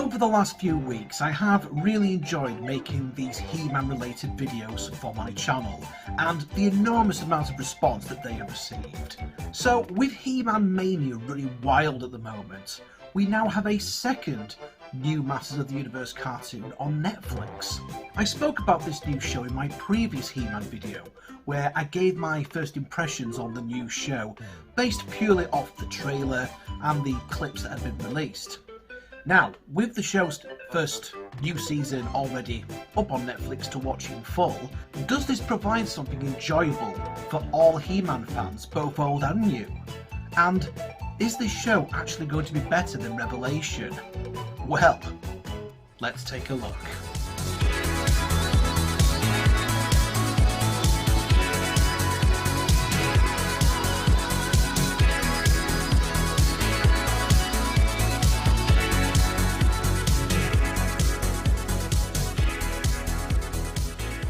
Over the last few weeks, I have really enjoyed making these He-Man related videos for my channel, and the enormous amount of response that they have received. So, with He-Man Mania running wild at the moment, we now have a second new Masters of the Universe cartoon on Netflix. I spoke about this new show in my previous He-Man video, where I gave my first impressions on the new show, based purely off the trailer and the clips that had been released. Now, with the show's first new season already up on Netflix to watch in full, does this provide something enjoyable for all He-Man fans, both old and new? And is this show actually going to be better than Revelation? Well, let's take a look.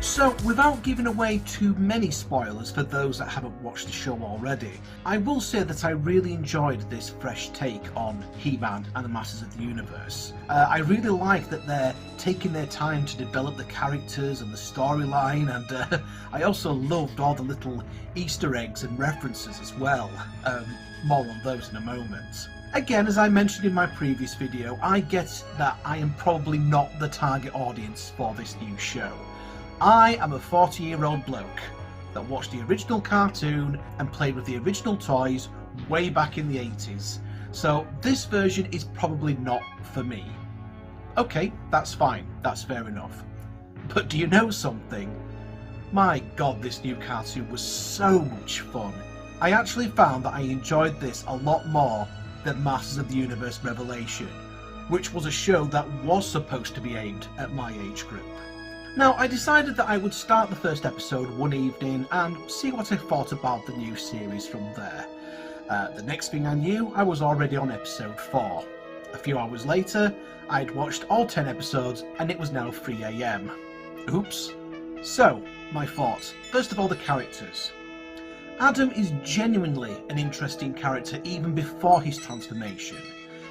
So, without giving away too many spoilers for those that haven't watched the show already, I will say that I really enjoyed this fresh take on He-Man and the Masters of the Universe. I really like that they're taking their time to develop the characters and the storyline, and I also loved all the little Easter eggs and references as well. More on those in a moment. Again, as I mentioned in my previous video, I get that I am probably not the target audience for this new show. I am a 40-year-old bloke that watched the original cartoon and played with the original toys way back in the 80s, so this version is probably not for me. Okay, that's fine, that's fair enough. But do you know something? My god, this new cartoon was so much fun. I actually found that I enjoyed this a lot more than Masters of the Universe Revelation, which was a show that was supposed to be aimed at my age group. Now, I decided that I would start the first episode one evening and see what I thought about the new series from there. The next thing I knew, I was already on episode 4. A few hours later, I'd watched all 10 episodes and it was now 3 AM. Oops. So, my thoughts. First of all, the characters. Adam is genuinely an interesting character even before his transformation.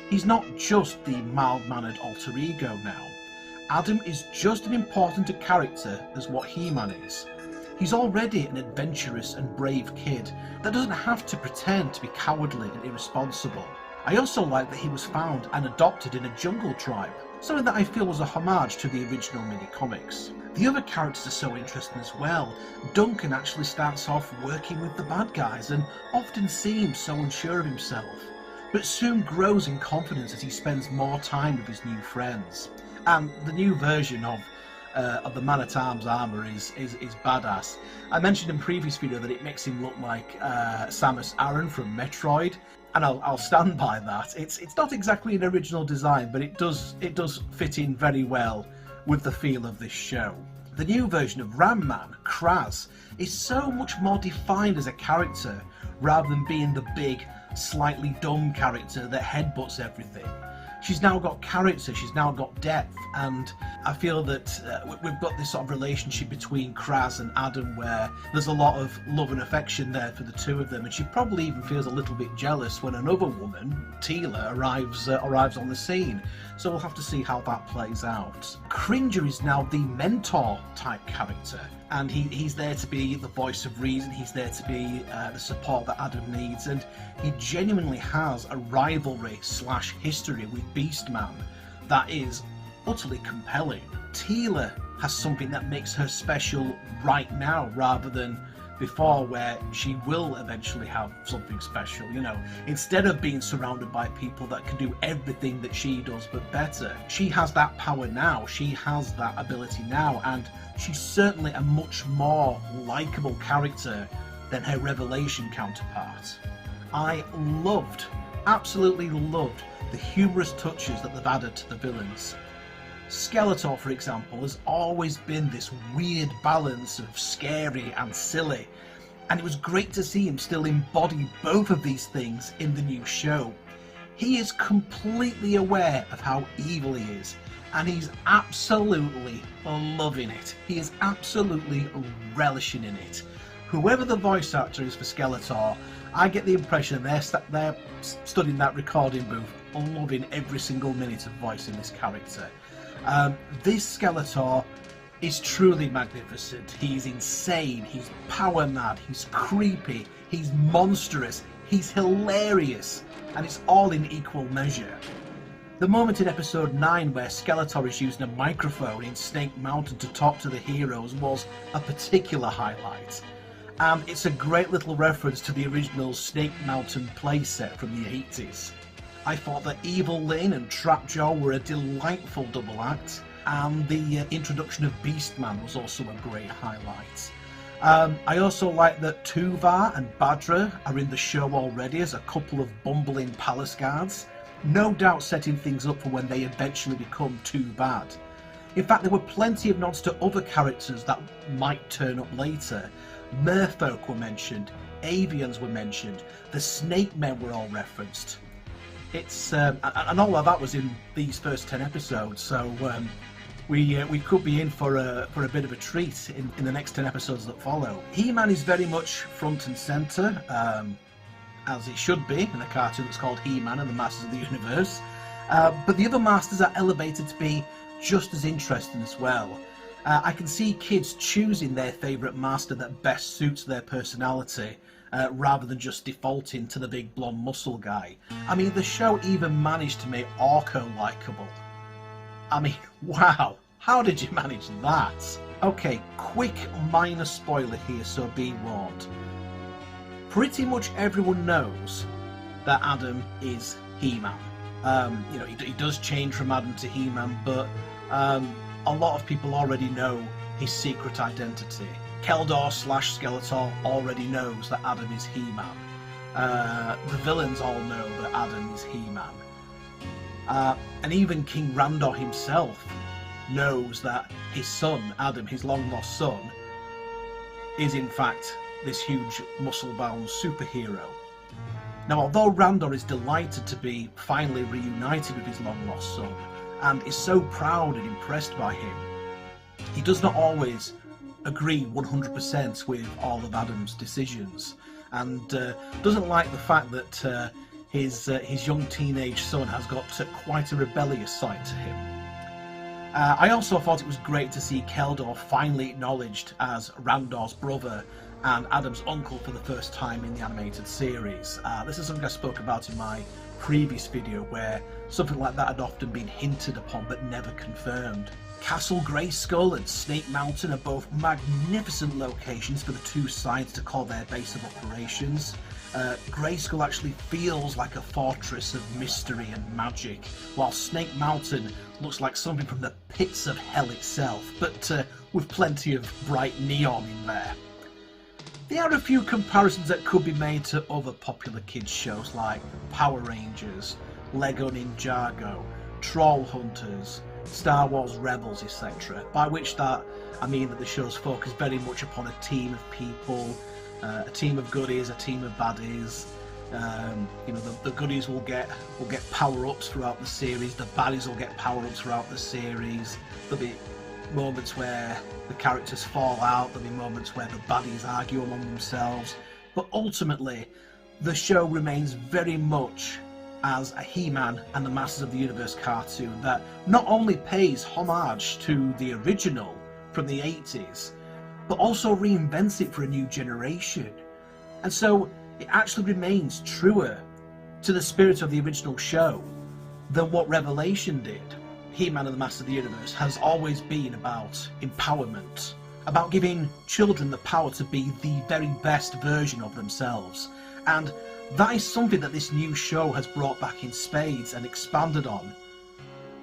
He's not just the mild-mannered alter ego now. Adam is just as important a character as what He-Man is. He's already an adventurous and brave kid that doesn't have to pretend to be cowardly and irresponsible. I also like that he was found and adopted in a jungle tribe, something that I feel was a homage to the original mini-comics. The other characters are so interesting as well. Duncan actually starts off working with the bad guys and often seems so unsure of himself, but soon grows in confidence as he spends more time with his new friends. And the new version of the Man-at-Arms armour is badass. I mentioned in previous video that it makes him look like Samus Aran from Metroid, and I'll stand by that. It's not exactly an original design, but it does fit in very well with the feel of this show. The new version of Ram-Man, Kraz, is so much more defined as a character, rather than being the big, slightly dumb character that headbutts everything. She's now got character, she's now got depth, and I feel that we've got this sort of relationship between Kraz and Adam where there's a lot of love and affection there for the two of them, and she probably even feels a little bit jealous when another woman, Teela, arrives on the scene. So we'll have to see how that plays out. Cringer is now the mentor type character, and he's there to be the voice of reason, he's there to be the support that Adam needs, and he genuinely has a rivalry / history with Beastman that is utterly compelling. Teela has something that makes her special right now rather than before, where she will eventually have something special, you know. Instead of being surrounded by people that can do everything that she does but better, she has that power now, she has that ability now, and she's certainly a much more likeable character than her Revelation counterpart. I absolutely loved the humorous touches that they've added to the villains. Skeletor, for example, has always been this weird balance of scary and silly, and it was great to see him still embody both of these things in the new show. He is completely aware of how evil he is, and he's absolutely loving it. He is absolutely relishing in it. Whoever the voice actor is for Skeletor, I get the impression they're stood in that recording booth loving every single minute of voicing this character. This Skeletor is truly magnificent. He's insane, he's power mad, he's creepy, he's monstrous, he's hilarious, and it's all in equal measure. The moment in episode 9 where Skeletor is using a microphone in Snake Mountain to talk to the heroes was a particular highlight. And it's a great little reference to the original Snake Mountain playset from the 80s. I thought that evil-lyn and Trapjaw were a delightful double act, and the introduction of Beastman was also a great highlight. I also like that Tuvar and Badra are in the show already as a couple of bumbling palace guards, no doubt setting things up for when they eventually become too bad. In fact, there were plenty of nods to other characters that might turn up later. Merfolk were mentioned, Avians were mentioned, the Snake Men were all referenced. It's and all of that was in these first 10 episodes, so we could be in for a bit of a treat in the next 10 episodes that follow. He-Man is very much front and centre, as it should be in a cartoon that's called He-Man and the Masters of the Universe, but the other Masters are elevated to be just as interesting as well. I can see kids choosing their favourite Master that best suits their personality, rather than just defaulting to the big blonde muscle guy. I mean, the show even managed to make Orko likeable. I mean, wow, how did you manage that? Okay, quick minor spoiler here, so be warned. Pretty much everyone knows that Adam is He-Man. You know, he does change from Adam to He-Man, but a lot of people already know his secret identity. Keldor/Skeletor already knows that Adam is He-Man. The villains all know that Adam is He-Man. And even King Randor himself knows that his son, Adam, his long-lost son, is in fact this huge muscle-bound superhero. Now, although Randor is delighted to be finally reunited with his long-lost son, and is so proud and impressed by him, he does not always agree 100% with all of Adam's decisions, and doesn't like the fact that his young teenage son has got quite a rebellious side to him. I also thought it was great to see Keldor finally acknowledged as Randor's brother and Adam's uncle for the first time in the animated series. This is something I spoke about in my previous video, where something like that had often been hinted upon but never confirmed. Castle Grayskull and Snake Mountain are both magnificent locations for the two sides to call their base of operations. Grayskull actually feels like a fortress of mystery and magic, while Snake Mountain looks like something from the pits of hell itself, but with plenty of bright neon in there. There are a few comparisons that could be made to other popular kids shows like Power Rangers, Lego Ninjago, Troll Hunters, Star Wars Rebels, etc. By which that I mean that the shows focus very much upon a team of people, a team of goodies, a team of baddies. You know, the goodies will get power-ups throughout the series, the baddies will get power-ups throughout the series. There'll be moments where the characters fall out, there'll be moments where the baddies argue among themselves, but ultimately the show remains very much as a He-Man and the Masters of the Universe cartoon that not only pays homage to the original from the 80s, but also reinvents it for a new generation. And so it actually remains truer to the spirit of the original show than what Revelation did. He-Man and the Masters of the Universe has always been about empowerment, about giving children the power to be the very best version of themselves. And that is something that this new show has brought back in spades and expanded on.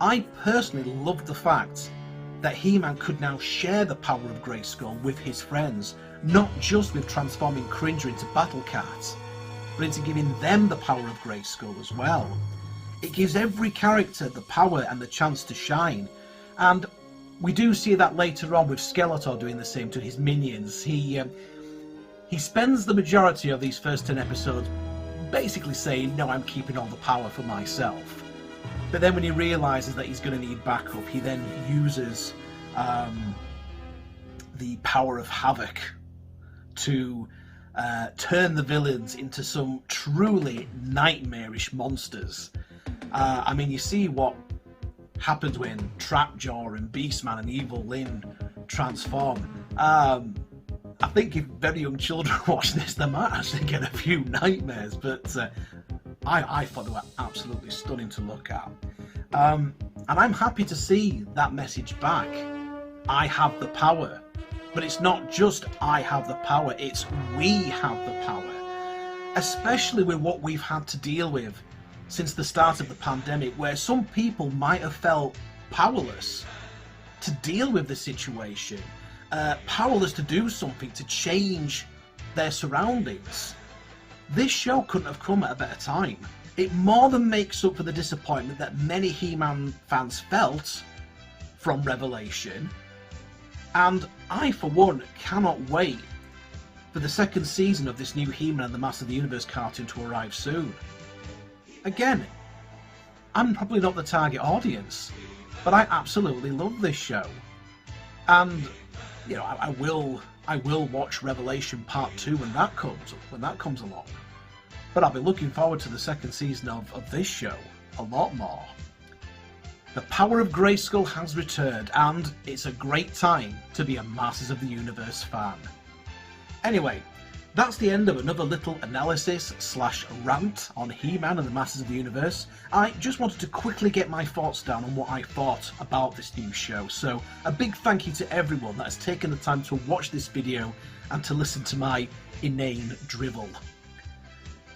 I personally love the fact that He-Man could now share the power of Grayskull with his friends, not just with transforming Cringer into Battle Cat, but into giving them the power of Grayskull as well. It gives every character the power and the chance to shine, and we do see that later on with Skeletor doing the same to his minions. He spends the majority of these first 10 episodes basically saying, no, I'm keeping all the power for myself. But then when he realises that he's going to need backup, he then uses the power of Havoc to turn the villains into some truly nightmarish monsters. I mean, you see what happens when Trapjaw and Beastman and Evil-lyn transform. I think if very young children watch this, they might actually get a few nightmares, but I thought they were absolutely stunning to look at. And I'm happy to see that message back. I have the power. But it's not just I have the power, it's we have the power. Especially with what we've had to deal with since the start of the pandemic, where some people might have felt powerless to deal with the situation, powerless to do something to change their surroundings. This show couldn't have come at a better time. It more than makes up for the disappointment that many He-Man fans felt from Revelation, and I, for one, cannot wait for the second season of this new He-Man and the Masters of the Universe cartoon to arrive soon. Again, I'm probably not the target audience, but I absolutely love this show. And, you know, I will watch Revelation Part 2 when that comes along. But I'll be looking forward to the second season of this show a lot more. The power of Grayskull has returned, and it's a great time to be a Masters of the Universe fan. Anyway, that's the end of another little analysis/rant on He-Man and the Masters of the Universe. I just wanted to quickly get my thoughts down on what I thought about this new show, so a big thank you to everyone that has taken the time to watch this video and to listen to my inane drivel.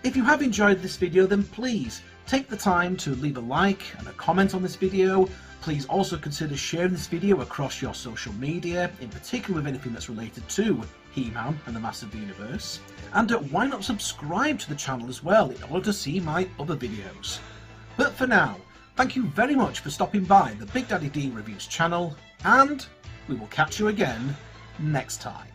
If you have enjoyed this video, then please take the time to leave a like and a comment on this video. Please also consider sharing this video across your social media, in particular with anything that's related to He-Man and the Masters of the Universe. And why not subscribe to the channel as well in order to see my other videos. But for now, thank you very much for stopping by the Big Daddy D Reviews channel, and we will catch you again next time.